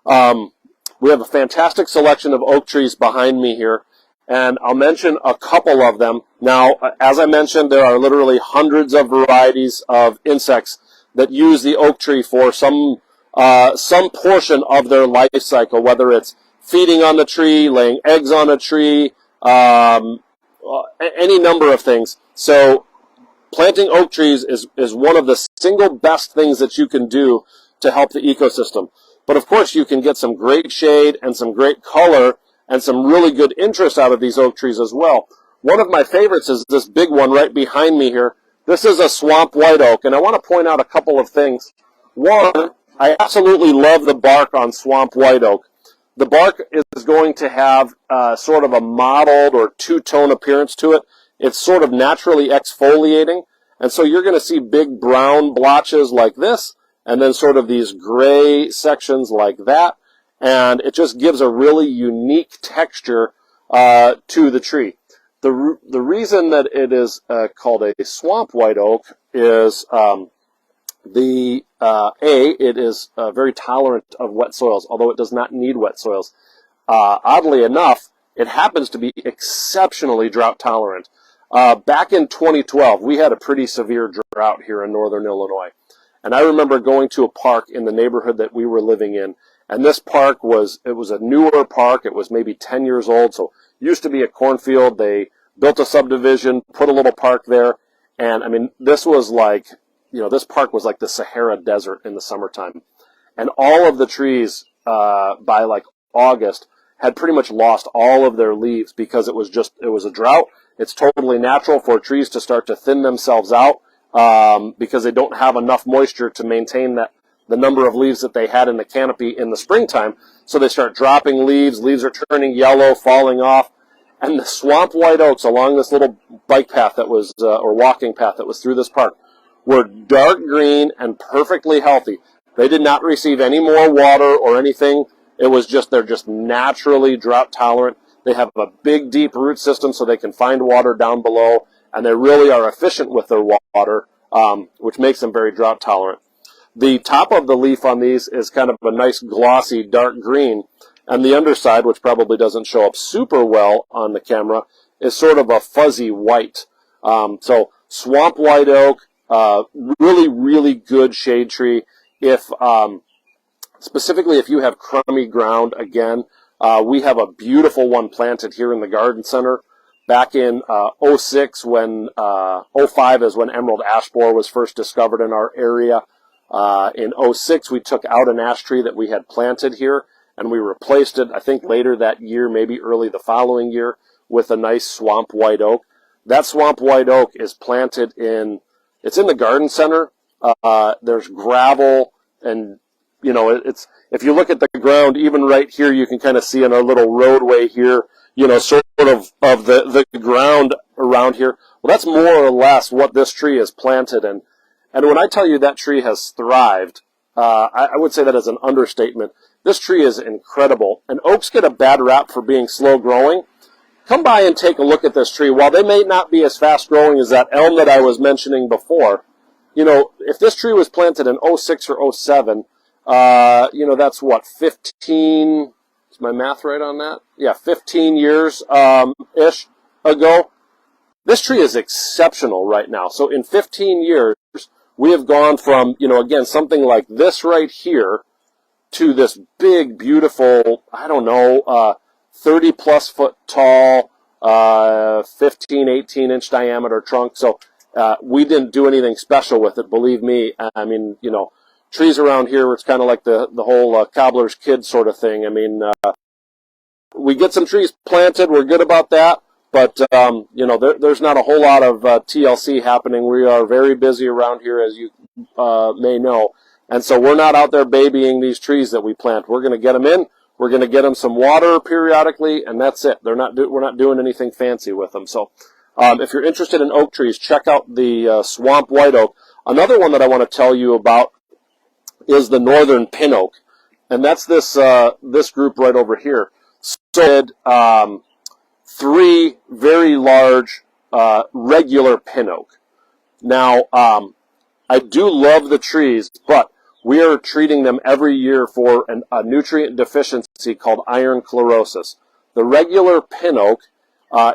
We have a fantastic selection of oak trees behind me here, and I'll mention a couple of them. Now, as I mentioned, there are literally hundreds of varieties of insects that use the oak tree for some portion of their life cycle, whether it's feeding on the tree, laying eggs on a tree, any number of things. So planting oak trees is one of the single best things that you can do to help the ecosystem. But of course, you can get some great shade and some great color and some really good interest out of these oak trees as well. One of my favorites is this big one right behind me here. This is a swamp white oak, and I want to point out a couple of things. One, I absolutely love the bark on swamp white oak. The bark is going to have sort of a mottled or two-tone appearance to it. It's sort of naturally exfoliating, and so you're going to see big brown blotches like this, and then sort of these gray sections like that, and it just gives a really unique texture to the tree. The reason that it is called a swamp white oak is it is very tolerant of wet soils, although it does not need wet soils. Oddly enough, it happens to be exceptionally drought tolerant. Back in 2012, we had a pretty severe drought here in northern Illinois. And I remember going to a park in the neighborhood that we were living in. And this park was a newer park. It was maybe 10 years old. So it used to be a cornfield. They built a subdivision, put a little park there. And I mean, this was like, this park was like the Sahara Desert in the summertime. And all of the trees, by like August, had pretty much lost all of their leaves because it was a drought. It's totally natural for trees to start to thin themselves out because they don't have enough moisture to maintain the number of leaves that they had in the canopy in the springtime. So they start dropping leaves. Leaves are turning yellow, falling off. And the swamp white oaks along this little bike path that was, or walking path that was through this park, were dark green and perfectly healthy. They did not receive any more water or anything. It was just, they're just naturally drought tolerant. They have a big, deep root system so they can find water down below, and they really are efficient with their water, which makes them very drought tolerant. The top of the leaf on these is kind of a nice glossy dark green, and the underside, which probably doesn't show up super well on the camera, is sort of a fuzzy white. So swamp white oak, really, really good shade tree. Specifically if you have crummy ground, again, we have a beautiful one planted here in the garden center. Back in 06, when 05 is when emerald ash borer was first discovered in our area. In 06, we took out an ash tree that we had planted here, and we replaced it, I think later that year, maybe early the following year, with a nice swamp white oak. That swamp white oak is planted it's in the garden center. There's gravel, and it's, if you look at the ground, even right here, you can kind of see in our little roadway here, sort of the ground around here. Well, that's more or less what this tree is planted in. And when I tell you that tree has thrived, I would say that as an understatement. This tree is incredible. And oaks get a bad rap for being slow growing. Come by and take a look at this tree. While they may not be as fast growing as that elm that I was mentioning before, if this tree was planted in 06 or 07, that's what, 15, is my math right on that? Yeah, 15 years, ish ago. This tree is exceptional right now. So in 15 years, we have gone from, again, something like this right here to this big, beautiful, 30 plus foot tall, 15, 18 inch diameter trunk. So, we didn't do anything special with it, believe me. I mean, trees around here, it's kind of like the whole cobbler's kid sort of thing. I mean, we get some trees planted. We're good about that. But, there's not a whole lot of TLC happening. We are very busy around here, as you may know. And so we're not out there babying these trees that we plant. We're going to get them in. We're going to get them some water periodically, and that's it. We're not doing anything fancy with them. So if you're interested in oak trees, check out the swamp white oak. Another one that I want to tell you about is the northern pin oak. And that's this group right over here. So, 3 very large regular pin oak. Now, I do love the trees, but we are treating them every year for a nutrient deficiency called iron chlorosis. The regular pin oak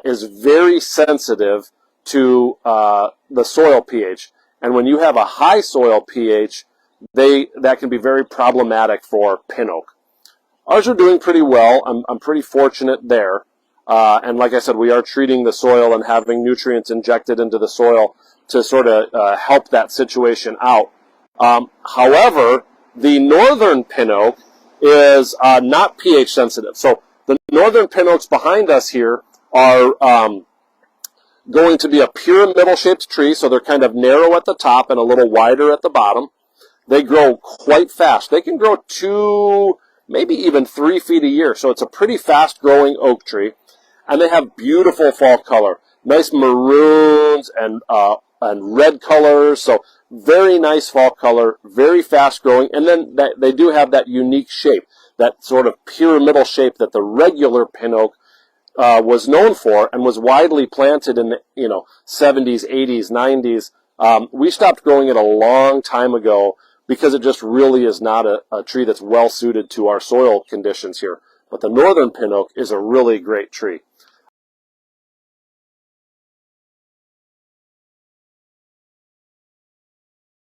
is very sensitive to the soil pH. And when you have a high soil pH, that can be very problematic for pin oak. Ours are doing pretty well. I'm pretty fortunate there. And like I said, we are treating the soil and having nutrients injected into the soil to sort of help that situation out. However, the northern pin oak is not pH sensitive. So the northern pin oaks behind us here are going to be a pyramidal shaped tree, so they're kind of narrow at the top and a little wider at the bottom. They grow quite fast. They can grow 2, maybe even 3 feet a year, so it's a pretty fast growing oak tree. And they have beautiful fall color, nice maroons and red colors, so very nice fall color, very fast growing, and then they do have that unique shape, that sort of pyramidal shape that the regular pin oak was known for and was widely planted in the 70s, 80s, 90s. We stopped growing it a long time ago because it just really is not a tree that's well suited to our soil conditions here. But the northern pin oak is a really great tree.